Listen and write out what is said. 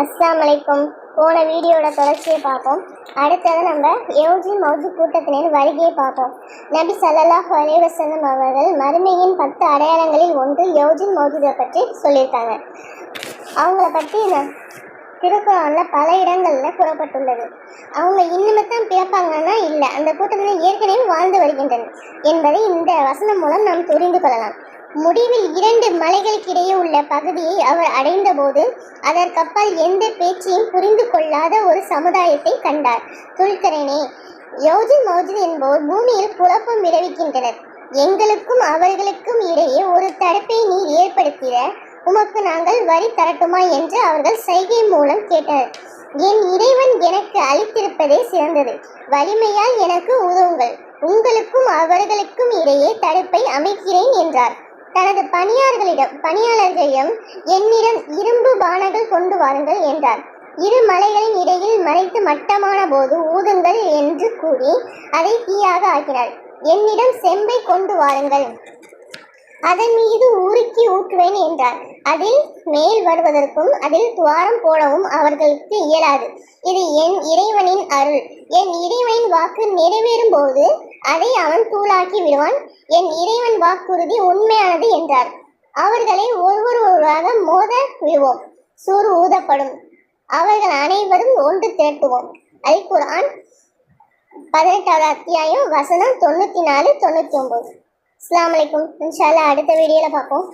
அஸ்ஸலாமு அலைக்கும். போன வீடியோட தொடர்ச்சியை பார்ப்போம். அடுத்தது நம்ம யௌஜி மௌஜி கூட்டத்தினர் வருகையை பார்ப்போம். நபி ஸல்லல்லாஹு அலைஹி வஸல்லம் அவர்கள் மறுமையின் 10 அடையாளங்களில் ஒன்று யௌஜி மௌஜூதை பற்றி சொல்லியிருக்காங்க. அவங்கள பற்றி திருக்குறான்ல பல இடங்களில் கூறப்பட்டுள்ளது. அவங்க இன்னுமே தான் பிறப்பாங்கன்னா இல்லை, அந்த கூட்டத்தில் ஏற்கனவே வாழ்ந்து வருகின்றனர் என்பதை இந்த வசனம் மூலம் நாம் புரிந்து கொள்ளலாம். முடிவில் 2 மலைகளுக்கிடையே உள்ள பகுதியை அவர் அடைந்த போது அதற்கப்பால் எந்த பேச்சையும் புரிந்து கொள்ளாத ஒரு சமுதாயத்தை கண்டார். துல்கரனே, யௌஜி மௌஜூத் என்போர் பூமியில் குழப்பம் விளைவிக்கின்றனர். எங்களுக்கும் அவர்களுக்கும் இடையே ஒரு தடுப்பை நீர் ஏற்படுத்திட உமக்கு நாங்கள் வரி தரட்டுமா என்று அவர்கள் சைகை மூலம் கேட்டனர். என் இறைவன் எனக்கு அளித்திருப்பதே சிறந்தது. வலிமையால் எனக்கு உதவுங்கள். உங்களுக்கும் அவர்களுக்கும் இடையே தடுப்பை அமைக்கிறேன் என்றார். தனது பணியாளர்களிடம் என்னிடம் இரும்பு பானங்கள் கொண்டு வாருங்கள் என்றார். 2 மலைகளின் இடையில் மறைத்து மட்டமான போது ஊதுங்கள் என்று கூறி அதை தீயாக ஆக்கினார். என்னிடம் செம்பை கொண்டு வாருங்கள், அதன் மீது உருக்கி ஊற்றுவேன் என்றார். அதில் மேல் வருவதற்கும் அதில் துவாரம் போடவும் அவர்களுக்கு இயலாது. இது என் இறைவனின் அருள். என் இறைவனின் வாக்கு நிறைவேறும் போது அதை அவன் தூளாக்கி விடுவான். என் இறைவன் வாக்குறுதி உண்மையானது என்றார். அவர்களை ஒருவராக மோத விடுவோம். சூர் ஊதப்படும். அவர்கள் அனைவரும் ஒன்று திரட்டுவோம். அல் குர்ஆன் 18வது அத்தியாயம் வசனம் 94-99. அஸ்ஸலாமு அலைக்கும். இன்ஷா அல்லாஹ் அடுத்த வீடியோல பார்ப்போம்.